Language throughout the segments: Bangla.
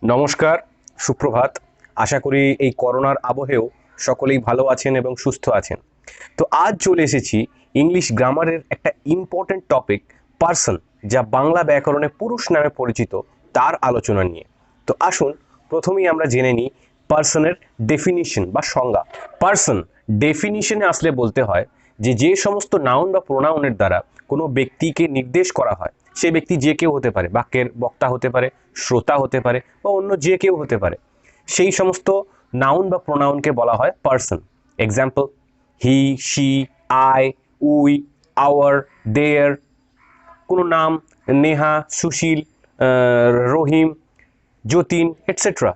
নমস্কার, সুপ্রভাত। আশা করি এই করোনার আবহেও সকলেই ভালো আছেন এবং সুস্থ আছেন। তো আজ চলে এসেছি ইংলিশ গ্রামারের একটা ইম্পর্টেন্ট টপিক পার্সন, যা বাংলা ব্যাকরণে পুরুষ নামে পরিচিত, তার আলোচনা নিয়ে। তো আসুন প্রথমেই আমরা জেনে নিই পার্সনের ডেফিনিশন বা সংজ্ঞা। পার্সন ডেফিনিশনে আসলে বলতে হয় যে সমস্ত নাউন বা প্রোনাউনের দ্বারা কোনো ব্যক্তিকে নির্দেশ করা হয়, সে ব্যক্তি যে কেউ হতে পারে, বাক্যের বক্তা হতে পারে, শ্রোতা হতে পারে বা অন্য যে কেউ হতে পারে, সেই সমস্ত নাউন বা প্রোনাউনকে বলা হয় person. Example: he, she, I, we, our, their. কোনো নাম: নেহা, সুশীল, রহিম, যতীন, এটসেট্রা।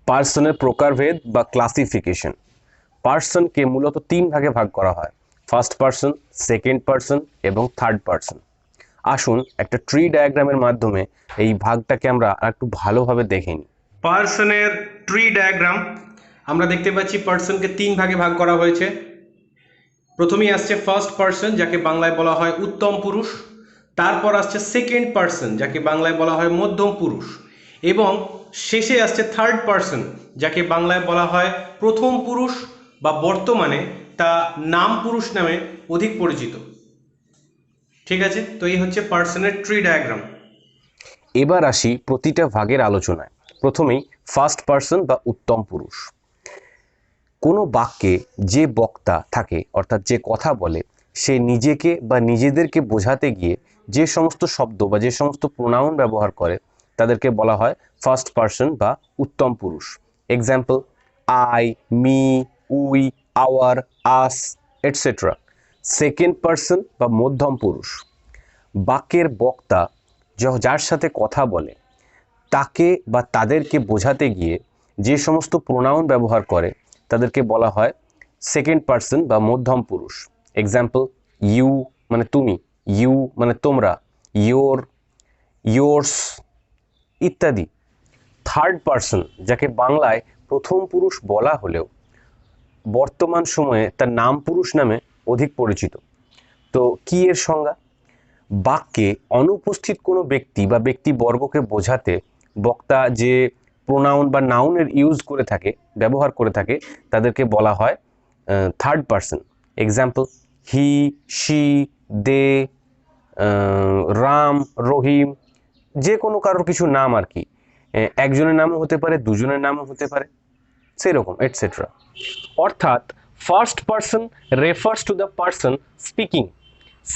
পার্সনের প্রকারভেদ বা ক্লাসিফিকেশন। পার্সনকে মূলত তিন ভাগে ভাগ করা হয়: ফার্স্ট পার্সন, সেকেন্ড পার্সন এবং থার্ড পার্সন। আসুন একটা ট্রি ডায়াগ্রামের মাধ্যমে এই ভাগটাকে আমরা একটু ভালোভাবে দেখে নিই। পার্সনের ট্রি ডায়াগ্রাম আমরা দেখতে পাচ্ছি পার্সনকে তিন ভাগে ভাগ করা হয়েছে। প্রথমেই আসছে ফার্স্ট পার্সন, যাকে বাংলায় বলা হয় উত্তম পুরুষ। তারপর আসছে সেকেন্ড পার্সন, যাকে বাংলায় বলা হয় মধ্যম পুরুষ। এবং শেষে আসছে থার্ড পার্সন, যাকে বাংলায় বলা হয় প্রথম পুরুষ, বা বর্তমানে তা নাম পুরুষ নামে অধিক পরিচিত। ঠিক আছে, তো এই হচ্ছে পার্সনের ট্রি ডায়াগ্রাম। এবার আসি প্রতিটা ভাগের আলোচনায়। প্রথমেই ফার্স্ট পার্সন বা উত্তম পুরুষ। কোনো বাক্যে যে বক্তা থাকে, অর্থাৎ যে কথা বলে, সে নিজেকে বা নিজেদেরকে বোঝাতে গিয়ে যে সমস্ত শব্দ বা যে সমস্ত প্রোনাউন ব্যবহার করে, তাদেরকে বলা হয় ফার্স্ট পার্সন বা উত্তম পুরুষ। Example: I, me, we, our, us, etcetera. Second person বা মধ্যম পুরুষ। বাক্যের বক্তা যার সাথে কথা বলে, তাকে বা তাদেরকে বোঝাতে গিয়ে যে সমস্ত প্রোনাউন ব্যবহার করে, তাদেরকে বলা হয় সেকেন্ড পার্সন বা মধ্যম পুরুষ। এক্সাম্পল: ইউ মানে তুমি, ইউ মানে তোমরা, ইয়োর, ইয়োর্স ইত্যাদি। থার্ড পার্সন, যাকে বাংলায় প্রথম পুরুষ বলা হলেও বর্তমান সময়ে তার নাম পুরুষ নামে অধিক পরিচিত। তো কি এর সংজ্ঞা? বাক্যে অনুপস্থিত কোনো ব্যক্তি বা ব্যক্তিবর্গকে বোঝাতে বক্তা যে প্রোনাউন বা নাউনের ইউজ করে থাকে, ব্যবহার করে থাকে, তাদেরকে বলা হয় third person. Example: he, she, they, Ram, Rahim, যে কোনো কারোর কিছু নাম আর কি। একজনের নামও হতে পারে, দুজনের নামও হতে পারে, সেরকম এটসেট্রা। অর্থাৎ first person refers to the person speaking,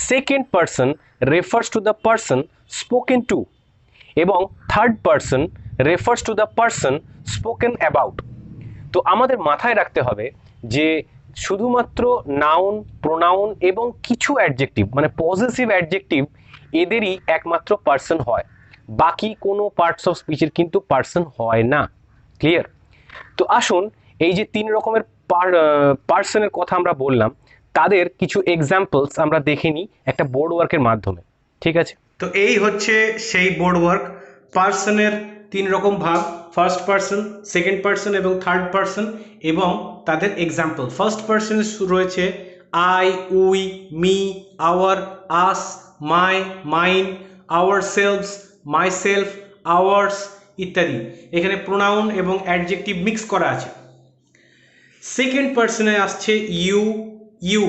second person refers to the person spoken to, এবং third person refers to the person spoken about. তো আমাদের মাথায় রাখতে হবে যে শুধুমাত্র নাউন, প্রোনাউন এবং কিছু অ্যাডজেক্টিভ, মানে পজিটিভ অ্যাডজেক্টিভ, এদেরই একমাত্র পার্সন হয়। বাকি কোনো পার্টস অফ স্পিচের কিন্তু পার্সন হয় না। ক্লিয়ার? তো আসুন এই যে তিন রকমের পার্সনের কথা আমরা বললাম, তাদের কিছু এক্সাম্পলস আমরা দেখে নিই একটা বোর্ড ওয়ার্কের মাধ্যমে। ঠিক আছে? তো এই হচ্ছে সেই বোর্ড ওয়ার্ক। পার্সনের তিন রকম ভাগ: ফার্স্ট পার্সন, সেকেন্ড পার্সন এবং থার্ড পার্সন, এবং তাদের এক্সাম্পল। ফার্স্ট পার্সনে রয়েছে I, we, me, our, us, my, mine, ourselves, myself, ours ইত্যাদি। এখানে প্রোনাউন এবং অ্যাডজেক্টিভ মিক্স করা আছে। সেকেন্ড পার্সনে আসছে ইউ, ইউ,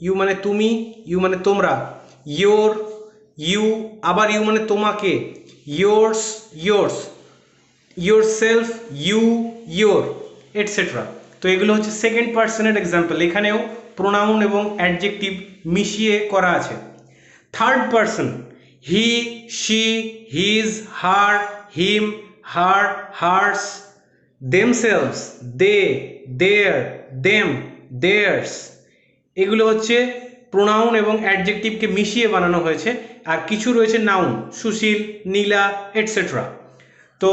ইউ মানে তুমি, ইউ মানে তোমরা, ইয়োর, ইউ, আবার ইউ মানে তোমাকে, yours, yours, yourself, you, your, etcetera. তো এগুলো হচ্ছে সেকেন্ড পার্সনের এক্সাম্পল। এখানেও প্রোনাউন এবং অ্যাডজেক্টিভ মিশিয়ে করা আছে। Third person: he, she, his, her, him, her, hers, themselves, they, their, them, theirs. এগুলো হচ্ছে প্রোনাউন এবং অ্যাডজেক্টিভকে মিশিয়ে বানানো হয়েছে। আর কিছু রয়েছে নাউন: সুশীল, নীলা, এটসেট্রা। তো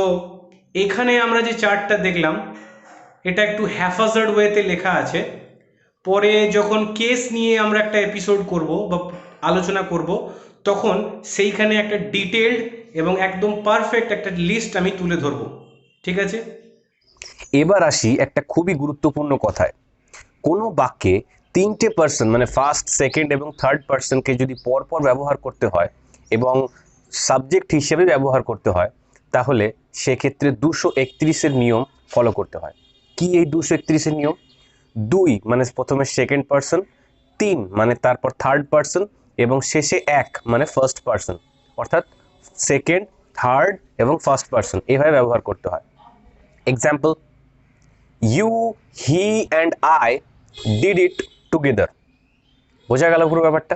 এখানে আমরা যে চার্টটা দেখলাম, এটা একটু হ্যাফাজার্ড ওয়েতে লেখা আছে। পরে যখন কেস নিয়ে আমরা একটা এপিসোড করব বা আলোচনা করব, তখন সেইখানে একটা ডিটেলড এবং একদম পারফেক্ট একটা লিস্ট আমি তুলে ধরব। ঠিক আছে? এবার আসি একটা খুবই গুরুত্বপূর্ণ কথায়। কোনো বাক্যে তিনটে পার্সন, মানে ফার্স্ট, সেকেন্ড এবং থার্ড পার্সনকে যদি পরপর ব্যবহার করতে হয় এবং সাবজেক্ট হিসেবে ব্যবহার করতে হয়, তাহলে সেক্ষেত্রে 231-এর নিয়ম ফলো করতে হয়। কি এই 231-এর নিয়ম? 2 মানে প্রথমে সেকেন্ড পার্সন, 3 মানে তারপর থার্ড পার্সন, এবং শেষে 1 মানে ফার্স্ট পার্সন। অর্থাৎ সেকেন্ড, থার্ড এবং ফার্স্ট পার্সন এভাবে ব্যবহার করতে হয়। Example, you, he and I did it together. বোঝা গেল পুরো ব্যাপারটা?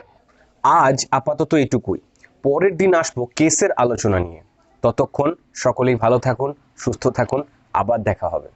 আজ আপাতত এটুকুই, পরের দিন আসবো কেসের আলোচনা নিয়ে। ততক্ষণ সকলেই ভালো থাকুন, সুস্থ থাকুন, আবার দেখা হবে।